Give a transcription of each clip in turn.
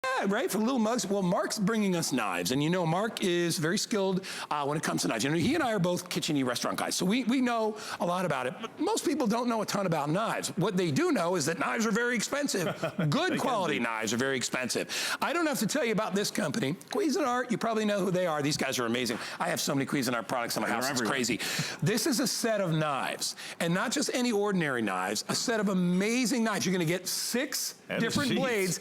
Yeah, right, for little mugs. Well, Mark's bringing us knives, and you know Mark is very skilled when it comes to knives. You know, he and I are both kitchen-y restaurant guys, so we know a lot about it. But most people don't know a ton about knives. What they do know is that knives are very expensive. Good quality knives are very expensive. I don't have to tell you about this company. Cuisinart, you probably know who they are. These guys are amazing. I have so many Cuisinart products in my house, it's crazy. This is a set of knives, and not just any ordinary knives, a set of amazing knives. You're gonna get 6 different blades,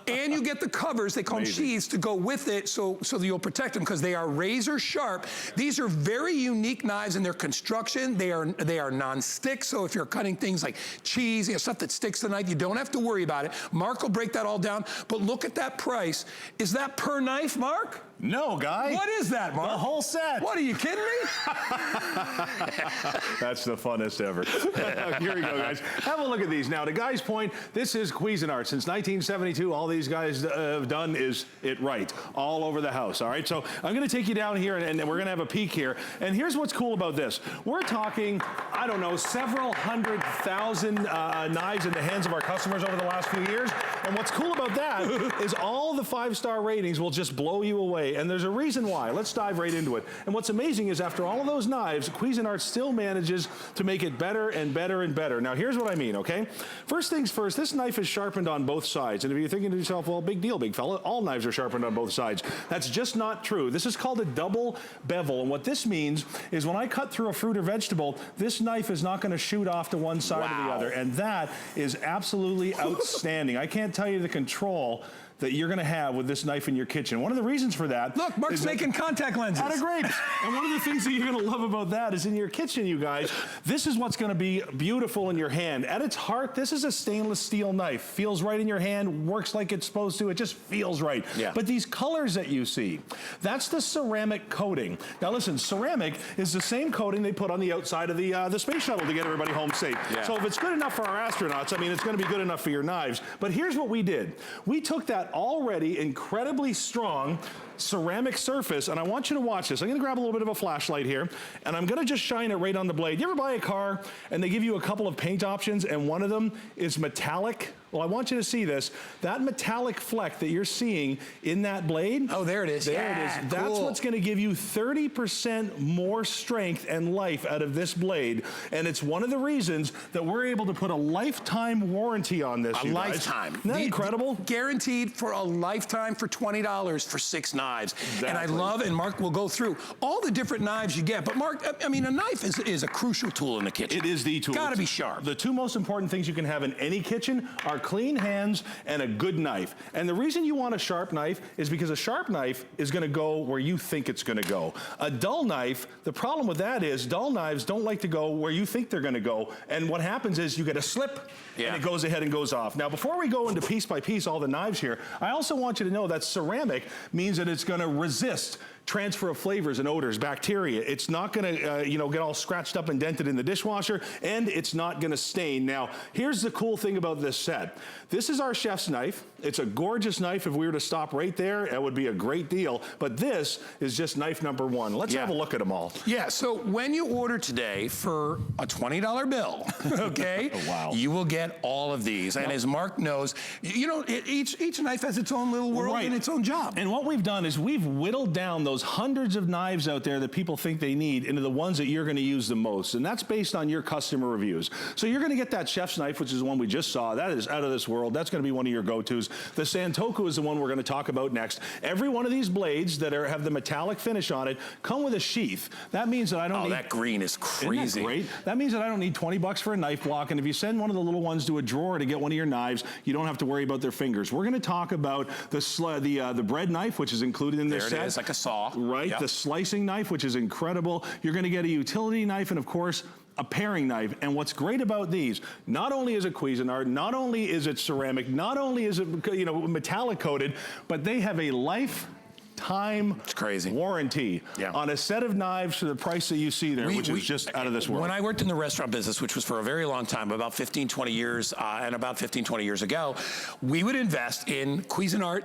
and you get the covers, they call them sheaths, to go with it so that you'll protect them, because they are razor sharp. These are very unique knives in their construction. They are non-stick, so if you're cutting things like cheese, you know, stuff that sticks to the knife, you don't have to worry about it. Mark will break that all down, but look at that price. Is that per knife, Mark? No, Guy. What is that, Mark? The whole set. What, are you kidding me? That's the funnest ever. Here we go, guys. Have a look at these. Now, to Guy's point, this is Cuisinart. Since 1972, all these guys have done is it right, all over the house, all right? So I'm gonna take you down here, and we're gonna have a peek here. And here's what's cool about this. We're talking, I don't know, several 100,000 knives in the hands of our customers over the last few years. And what's cool about that is all the 5-star ratings will just blow you away. And there's a reason why. Let's dive right into it. And what's amazing is after all of those knives, Cuisinart still manages to make it better and better and better. Now, here's what I mean, okay? First things first, this knife is sharpened on both sides. And if you're thinking to yourself, well, big deal, big fella, all knives are sharpened on both sides. That's just not true. This is called a double bevel. And what this means is when I cut through a fruit or vegetable, this knife is not going to shoot off to one side or the other. And that is absolutely outstanding. I can't tell you the control that you're gonna have with this knife in your kitchen. One of the reasons for that— Look, Mark's making contact lenses. Out of grapes. And one of the things that you're gonna love about that is in your kitchen, you guys, this is what's gonna be beautiful in your hand. At its heart, this is a stainless steel knife. Feels right in your hand, works like it's supposed to, it just feels right. Yeah. But these colors that you see, that's the ceramic coating. Now listen, ceramic is the same coating they put on the outside of the space shuttle to get everybody home safe. Yeah. So if it's good enough for our astronauts, I mean, it's gonna be good enough for your knives. But here's what we did. We took that already incredibly strong ceramic surface, and I want you to watch this. I'm gonna grab a little bit of a flashlight here, and I'm gonna just shine it right on the blade. You ever buy a car and they give you a couple of paint options and one of them is metallic? Well, I want you to see this. That metallic fleck that you're seeing in that blade. Oh, there it is. There it is. That's what's gonna give you 30% more strength and life out of this blade. And it's one of the reasons that we're able to put a lifetime warranty on this, you guys. Lifetime. Isn't that incredible? Guaranteed for a lifetime for $20 for 6 knives. Exactly. And I love, and Mark will go through all the different knives you get. But Mark, I mean, a knife is a crucial tool in the kitchen. It is the tool. Gotta be sharp. The 2 most important things you can have in any kitchen are clean hands and a good knife. And the reason you want a sharp knife is because a sharp knife is gonna go where you think it's gonna go. A dull knife, the problem with that is dull knives don't like to go where you think they're gonna go. And what happens is you get a slip and it goes ahead and goes off. Now, before we go into piece by piece all the knives here, I also want you to know that ceramic means that it's gonna resist transfer of flavors and odors, bacteria. It's not gonna, you know, get all scratched up and dented in the dishwasher, and it's not gonna stain. Now, here's the cool thing about this set. This is our chef's knife. It's a gorgeous knife. If we were to stop right there, it would be a great deal. But this is just knife number 1. Let's have a look at them all. Yeah, so when you order today for a $20 bill, okay, you will get all of these. And as Mark knows, you know, each knife has its own little world and its own job. And what we've done is we've whittled down those hundreds of knives out there that people think they need into the ones that you're gonna use the most. And that's based on your customer reviews. So you're gonna get that chef's knife, which is the one we just saw. That is out of this world. That's gonna be one of your go-tos. The Santoku is the one we're gonna talk about next. Every one of these blades that have the metallic finish on it come with a sheath. That means that I don't need— that green is crazy. Isn't that great? That means that I don't need 20 bucks for a knife block. And if you send one of the little ones to a drawer to get one of your knives, you don't have to worry about their fingers. We're gonna talk about the bread knife, which is included in this set. There it is, like a saw. Right, the slicing knife, which is incredible. You're gonna get a utility knife and of course, a paring knife. And what's great about these, not only is it Cuisinart, not only is it ceramic, not only is it, you know, metallic coated, but they have a life lifetime warranty on a set of knives for the price that you see there, which is just out of this world. When I worked in the restaurant business, which was for a very long time, about 15, 20 years, and about 15, 20 years ago, we would invest in Cuisinart.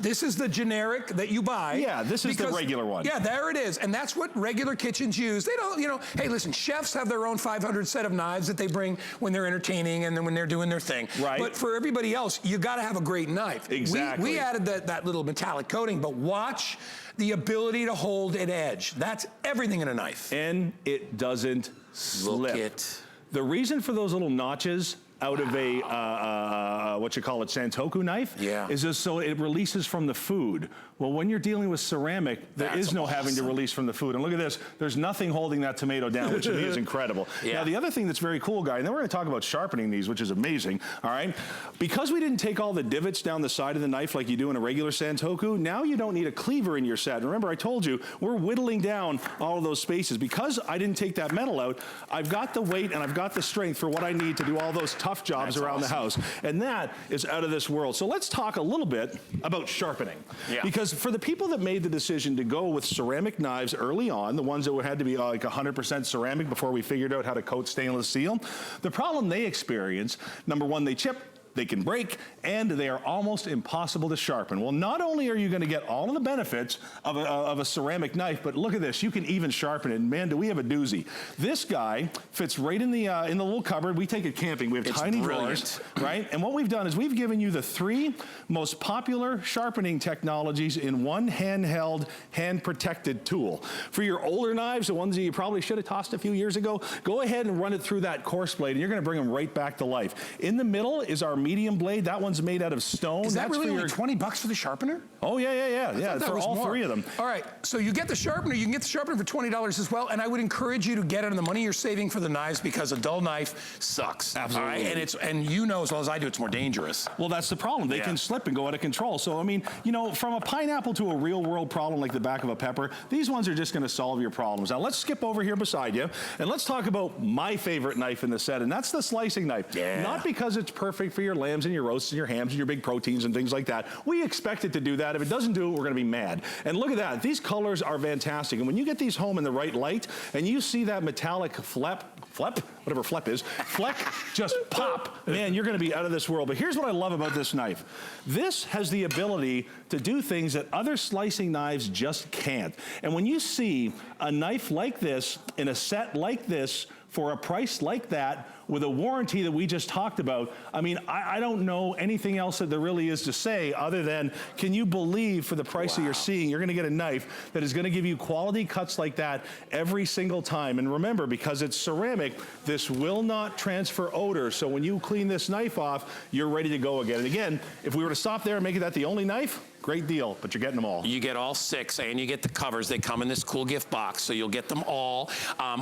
This is the generic that you buy. Yeah, this is the regular one. Yeah, there it is. And that's what regular kitchens use. They don't, you know, hey, listen, chefs have their own 500 set of knives that they bring when they're entertaining and then when they're doing their thing. Right. But for everybody else, you got to have a great knife. Exactly. We added that little metallic coating, but watch the ability to hold an edge. That's everything in a knife. And it doesn't slip. Look it. The reason for those little notches out of a, what you call it, Santoku knife, is just so it releases from the food. Well, when you're dealing with ceramic, there is no having to release from the food. And look at this, there's nothing holding that tomato down, which to me is incredible. Now, the other thing that's very cool, guy, and then we're gonna talk about sharpening these, which is amazing, all right? Because we didn't take all the divots down the side of the knife like you do in a regular Santoku, now you don't need a cleaver in your set. And remember, I told you, we're whittling down all of those spaces. Because I didn't take that metal out, I've got the weight and I've got the strength for what I need to do all those tough jobs around the house. And that is out of this world. So let's talk a little bit about sharpening. Because for the people that made the decision to go with ceramic knives early on, the ones that had to be like 100% ceramic before we figured out how to coat stainless steel, the problem they experience, number one, they chip, they can break, and they are almost impossible to sharpen. Well, not only are you going to get all of the benefits of a ceramic knife, but look at this, you can even sharpen it. And man, do we have a doozy. This guy fits right in the little cupboard. We take it camping. We have tiny drawers, right? And what we've done is we've given you the 3 most popular sharpening technologies in one handheld, hand-protected tool. For your older knives, the ones that you probably should have tossed a few years ago, go ahead and run it through that coarse blade, and you're going to bring them right back to life. In the middle is our medium blade. That one's made out of stone. Is that really only $20 for the sharpener? Oh, yeah, for all 3 of them. All right, so you get the sharpener. You can get the sharpener for $20 as well, and I would encourage you to get it on the money you're saving for the knives because a dull knife sucks. Absolutely. All right? And you know as well as I do, it's more dangerous. Well, that's the problem. They can slip and go out of control. So, I mean, you know, from a pineapple to a real world problem like the back of a pepper, these ones are just going to solve your problems. Now, let's skip over here beside you, and let's talk about my favorite knife in the set, and that's the slicing knife. Not because it's perfect for your lambs and your roasts and your hams and your big proteins and things like that. We expect it to do that. If it doesn't do it, we're going to be mad. And look at that. These colors are fantastic. And when you get these home in the right light and you see that metallic whatever flep is, fleck just pop, man, you're going to be out of this world. But here's what I love about this knife. This has the ability to do things that other slicing knives just can't. And when you see a knife like this in a set like this for a price like that, with a warranty that we just talked about, I mean, I don't know anything else that there really is to say other than, can you believe for the price that you're seeing, you're gonna get a knife that is gonna give you quality cuts like that every single time. And remember, because it's ceramic, this will not transfer odor. So when you clean this knife off, you're ready to go again. And again, if we were to stop there and make it that the only knife, great deal, but you're getting them all. You get all 6, and you get the covers. They come in this cool gift box, so you'll get them all.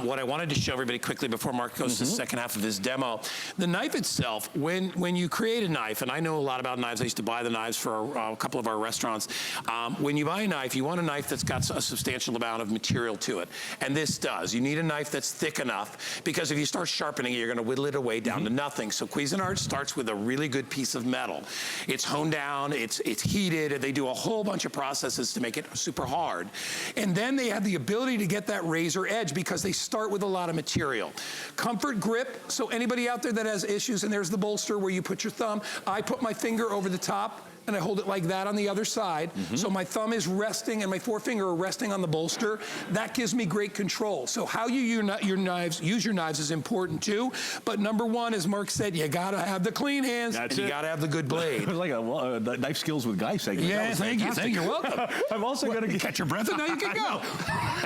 What I wanted to show everybody quickly before Mark goes to the second half of his demo, the knife itself, when you create a knife, and I know a lot about knives, I used to buy the knives for a couple of our restaurants. When you buy a knife, you want a knife that's got a substantial amount of material to it, and this does. You need a knife that's thick enough, because if you start sharpening it, you're gonna whittle it away down to nothing. So Cuisinart starts with a really good piece of metal. It's honed down, it's heated, they do a whole bunch of processes to make it super hard. And then they have the ability to get that razor edge because they start with a lot of material. Comfort grip, so anybody out there that has issues, and there's the bolster where you put your thumb, I put my finger over the top, and I hold it like that on the other side. So my thumb is resting and my forefinger are resting on the bolster. That gives me great control. So how you use your knives is important too. But number one, as Mark said, you gotta have the clean hands and you gotta have the good blade. It was like a knife skills with Guy segment. Yeah, thank you. You're welcome. I'm also going to catch your breath and now you can go.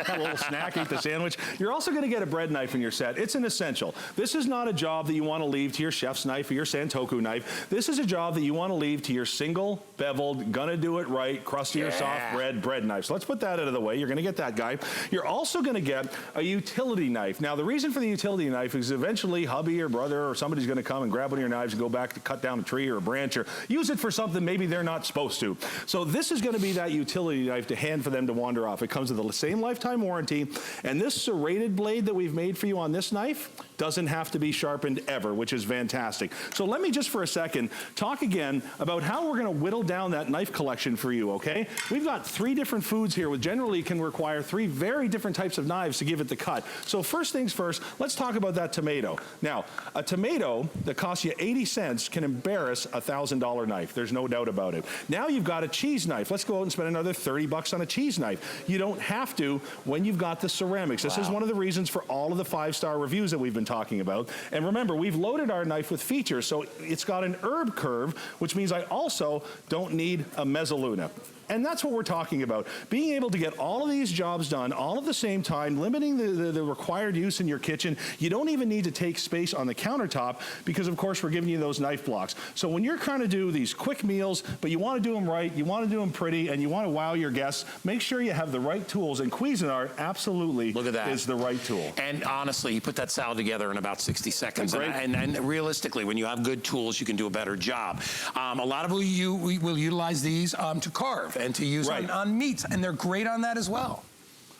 A little snack, eat the sandwich. You're also going to get a bread knife in your set. It's an essential. This is not a job that you want to leave to your chef's knife or your Santoku knife. This is a job that you want to leave to your single beveled, gonna do it right, crusty or soft bread knife. So let's put that out of the way. You're gonna get that guy. You're also gonna get a utility knife. Now the reason for the utility knife is eventually hubby or brother or somebody's gonna come and grab one of your knives and go back to cut down a tree or a branch or use it for something maybe they're not supposed to. So this is gonna be that utility knife to hand for them to wander off. It comes with the same lifetime warranty, and this serrated blade that we've made for you on this knife doesn't have to be sharpened ever, which is fantastic. So let me just for a second talk again about how we're gonna whittle down that knife collection for you, okay? We've got 3 different foods here, which generally can require 3 very different types of knives to give it the cut. So first things first, let's talk about that tomato. Now, a tomato that costs you 80 cents can embarrass a $1,000 knife. There's no doubt about it. Now you've got a cheese knife. Let's go out and spend another 30 bucks on a cheese knife. You don't have to when you've got the ceramics. This is one of the reasons for all of the 5-star reviews that we've been talking about. And remember, we've loaded our knife with features. So it's got an herb curve, which means I also don't need a mezzaluna. And that's what we're talking about. Being able to get all of these jobs done all at the same time, limiting the required use in your kitchen. You don't even need to take space on the countertop because, of course, we're giving you those knife blocks. So when you're trying to do these quick meals, but you want to do them right, you want to do them pretty, and you want to wow your guests, make sure you have the right tools. And Cuisinart absolutely is the right tool. And honestly, you put that salad together in about 60 seconds. And realistically, when you have good tools, you can do a better job. A lot of you will utilize these to carve and to use on meats, and they're great on that as well.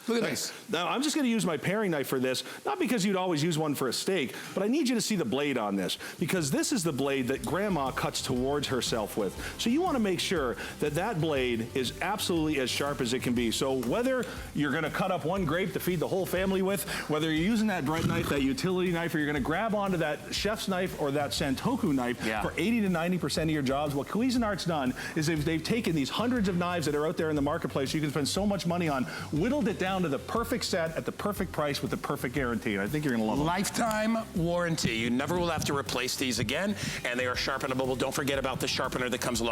Look at this. Now, I'm just going to use my paring knife for this, not because you'd always use one for a steak, but I need you to see the blade on this, because this is the blade that Grandma cuts towards herself with. So you want to make sure that that blade is absolutely as sharp as it can be. So whether you're going to cut up one grape to feed the whole family with, whether you're using that bread knife, that utility knife, or you're going to grab onto that chef's knife or that Santoku knife for 80 to 90% of your jobs, what Cuisinart's done is they've taken these hundreds of knives that are out there in the marketplace you can spend so much money on, whittled it down to the perfect set at the perfect price with the perfect guarantee. And I think you're going to love them. Lifetime warranty. You never will have to replace these again, and they are sharpenable. Don't forget about the sharpener that comes along.